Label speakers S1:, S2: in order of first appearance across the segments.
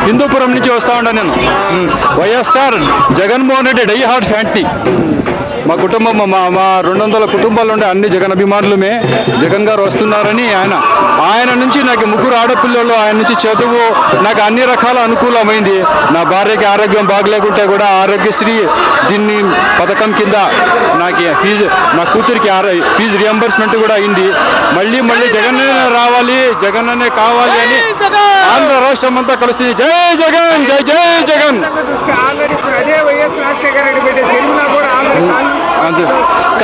S1: హిందూపురం నుంచి వస్తూ ఉంటాను నేను. వైఎస్ఆర్ జగన్మోహన్ రెడ్డి డై హార్ట్ ఫ్యాన్టీ. మా కుటుంబం మా 200 కుటుంబాలు ఉండే అన్ని జగన్ అభిమానులమే. జగన్ గారు వస్తున్నారని ఆయన నుంచి నాకు 3 ఆడపిల్లలు, ఆయన నుంచి చదువు, నాకు అన్ని రకాల అనుకూలమైంది. నా భార్యకి ఆరోగ్యం బాగలేకుంటే కూడా ఆరోగ్యశ్రీ దీన్ని పథకం కింద నాకు ఫీజు, నా కూతురికి ఫీజు రియంబర్స్మెంట్ కూడా అయింది. మళ్ళీ జగన్ రావాలి, జగన్ అనే కావాలి అని ఆంధ్ర రాష్ట్రం అంతా కలుస్తుంది. జై జగన్, జై జై జగన్.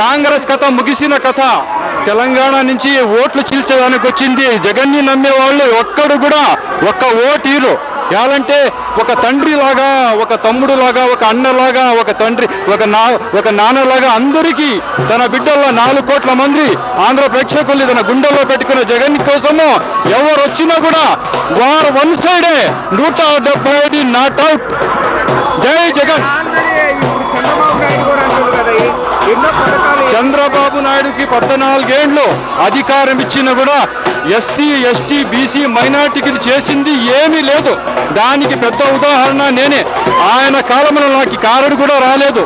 S1: కాంగ్రెస్ కథ ముగిసిన కథ. తెలంగాణ నుంచి ఓట్లు చీల్చడానికి వచ్చింది. జగన్ని నమ్మే వాళ్ళు ఒక్కడు కూడా ఒక్క ఓటీరు. ఎలాంటే ఒక తండ్రి లాగా, ఒక తమ్ముడు లాగా, ఒక అన్నలాగా, ఒక తండ్రి, ఒక నాన్నలాగా అందరికీ తన బిడ్డల్లో 4 కోట్ల మంది ఆంధ్ర ప్రేక్షకుల్ని తన గుండెల్లో పెట్టుకున్న జగన్ కోసము ఎవరు వచ్చినా కూడా వారు వన్ సైడే 175 నాట్ అవుట్. జై జగన్. చంద్రబాబు నాయుడుకి 14 ఏళ్ళు అధికారం ఇచ్చినా కూడా ఎస్సీ, ఎస్టీ, బీసీ, మైనార్టీకి చేసింది ఏమీ లేదు. దానికి పెద్ద ఉదాహరణ నేనే. ఆయన కాలంలో నాకు కారుడు కూడా రాలేదు.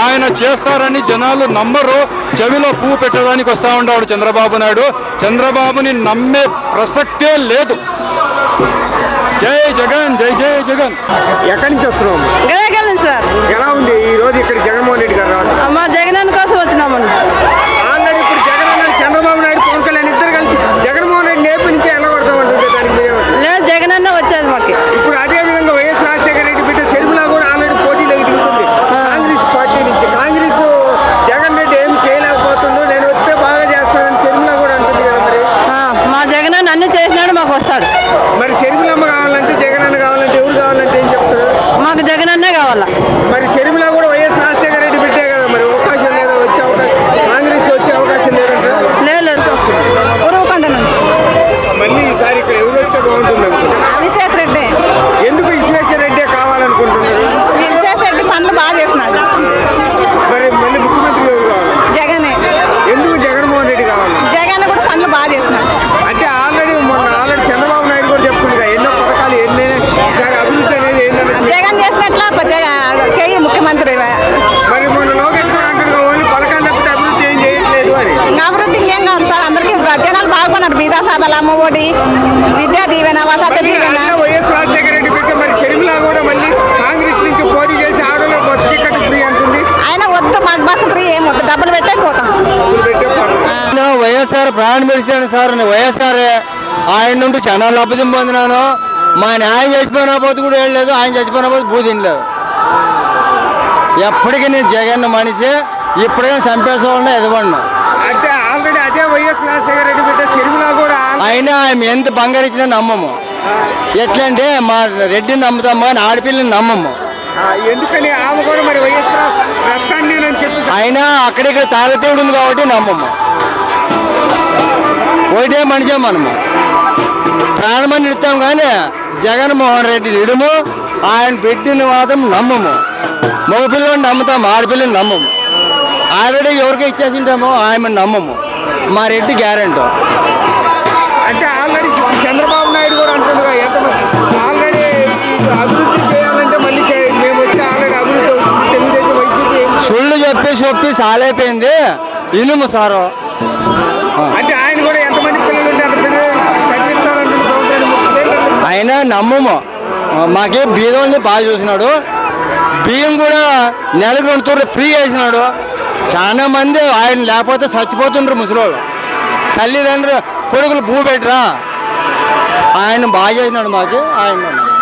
S1: ఆయన చేస్తారని జనాలు నమ్మరు. చెవిలో పువ్వు పెట్టడానికి వస్తూ ఉంటాడు చంద్రబాబు నాయుడు. చంద్రబాబుని నమ్మే ప్రసక్తే లేదు. జై జగన్, జై జై జగన్.
S2: ఎక్కడి నుంచి వస్తున్నాం?
S3: సార్,
S2: ఎలా ఉంది ఈ రోజు ఇక్కడ జగన్మోహన్ రెడ్డి గారు రావడం?
S3: మా జగన్ కోసం వచ్చినామండి.
S2: ఆల్రెడీ ఇప్పుడు జగన్ అన్న చంద్రబాబు నాయుడు, పవన్ కళ్యాణ్ ఇద్దరు కలిసి జగన్మోహన్ రెడ్డి నేపు నుంచి ఎలా కొడతామంటుంది దానికి
S3: లేదు, జగన్ అన్న వచ్చేది మాకు.
S2: ఇప్పుడు అదే విధంగా వైఎస్ రాజశేఖర రెడ్డి బిడ్డ షర్మిల కూడా ఆల్రెడీ పోటీలోకి దిగుతుంది కాంగ్రెస్ పార్టీ నుంచి. కాంగ్రెస్ జగన్ రెడ్డి ఏం చేయలేకపోతుండో, నేను వస్తే బాగా చేస్తానని షర్మిల కూడా అంటుంది కదా. మరి
S3: మా జగన్ అన్న అన్ని చేసినాడు, మాకు వస్తాడు.
S2: మరి షర్మిలమ్మ కావాలంటే, జగన్ అన్న కావాలంటే ఎవరు కావాలంటే ఏం చెప్తారు?
S3: మాకు జగన్ అన్నే కావాలా.
S2: మరి షర్మిల కూడా వైఎస్ రాజశేఖర రెడ్డి బిడ్డే కదా, మరి అవకాశం లేదా? వచ్చే అవకాశం కాంగ్రెస్ వచ్చే అవకాశం లేదంటే
S3: లేదు. ఉరువకొండ నుంచి
S2: మళ్ళీ ఈసారి ఇక్కడ ఎవరు వస్తే బాగుంటుంది అనుకుంటున్నారు?
S3: విశ్వేశ్వరరెడ్డి.
S2: ఎందుకు విశ్వేశ్వరరెడ్డి కావాలనుకుంటున్నారు?
S3: విశ్వేశ్వరరెడ్డి పనులు బాగా చేసినాడు.
S2: మరి మళ్ళీ ముఖ్యమంత్రి ఎవరు కావాలి?
S3: జగనే.
S2: ఎందుకు జగన్మోహన్ రెడ్డి కావాలి?
S3: జగన్ కూడా పనులు బాగా చేసినాడు.
S2: అంటే ఆల్రెడీ చంద్రబాబు నాయుడు కూడా చెప్పుకుంది ఎన్నో పథకాలు, ఎన్ని అభివృద్ధి అనేది ఏంటంటే
S3: జగన్ చేసినట్ల చెయ్యి ముఖ్యమంత్రి.
S2: మరి మొన్న లోకేష్ అంటారు ఓన్లీ పథకాలు తప్పితే అభివృద్ధి ఏం చేయట్లేదు అని.
S3: అభివృద్ధి ఇంకేం కాదు సార్, అందరికీ జనాలు బాగుపడినారు. బీదా సాదలు, అమ్మ ఒడి, విద్యా దీవెన, వసతి దీవెన.
S2: వైఎస్ రాజశేఖర రెడ్డి బిడ్డ మరి షర్మిల కూడా మళ్ళీ కాంగ్రెస్ నుంచి పోటీ చేసి ఆడలో బస్సు టికెట్ ఫ్రీ అంటుంది.
S3: ఆయన వద్దు, మాకు బస్సు ఫ్రీ ఏం వద్దు, డబ్బులు పెట్టే పోతాం.
S4: వైఎస్ఆర్ ప్రాణం పెడిచాను సార్. వైఎస్ఆర్ ఆయన నుండి చాలా లబ్ధం పొందినాను. మా న్యాయం చచ్చిపోయిన పోతు కూడా ఏం లేదు, ఆయన చచ్చిపోయిన పోతు బూదిం లేదు. ఎప్పటికీ నేను జగన్ మనిషి, ఇప్పటికైనా చంపేసుకోవాలని ఎదబడినా.
S2: అంటే ఆల్రెడీ అదే వైఎస్ రాజశేఖర రెడ్డి బిడ్డ షర్మిల కూడా
S4: అయినా ఆమె ఎంత బంగారు ఇచ్చినా నమ్మము. ఎట్లంటే మా రెడ్డిని నమ్ముతాము కానీ ఆడపిల్లని నమ్మము.
S2: ఎందుకని ఆమె కూడా మరి వైఎస్ రక్తాన్ని నేను చెప్పి
S4: అయినా అక్కడిక్కడ తారతేవుడు ఉంది కాబట్టి నమ్మము. ఒకటే మనిషే మనము. ప్రాణమని ఇస్తాం కానీ జగన్మోహన్ రెడ్డి నిడుము, ఆయన పెట్టిన వాదం నమ్మము. మగపిల్లని నమ్ముతాం, ఆడపిల్లని నమ్మము. ఆల్రెడీ ఎవరికి ఇచ్చేసింటామో ఆయన నమ్మము. మా రెడ్డి గ్యారెంటీ.
S2: అంటే ఆల్రెడీ చంద్రబాబు నాయుడు కూడా అంటుందిగా ఎంతమంది ఆల్రెడీ అభివృద్ధి చేయాలంటే మళ్ళీ మేము వచ్చి ఆల్రెడీ అభివృద్ధి అవుతుంది. తెలుగుదేశం, వైసీపీ
S4: సుళ్ళు చెప్పి సాలైపోయింది. ఇనుము సారు.
S2: అంటే ఆయన కూడా ఎంతమంది పిల్లలు ఉంటే అంత పిల్లలు చదివిస్తారంటే సంవత్సరాన్ని
S4: ఆయన నమ్మము. మాకే బీదోళ్ళని బాగా చూసినాడు. బియ్యం కూడా నెలకు 2 తూర్లు ఫ్రీ చేసినాడు. చాలా మంది ఆయన లేకపోతే చచ్చిపోతుండ్రు ముసలోళ్ళు. తల్లిదండ్రులు కొడుకులు భూ పెట్టరా. ఆయన బాగా చేసినాడు మాకు. ఆయన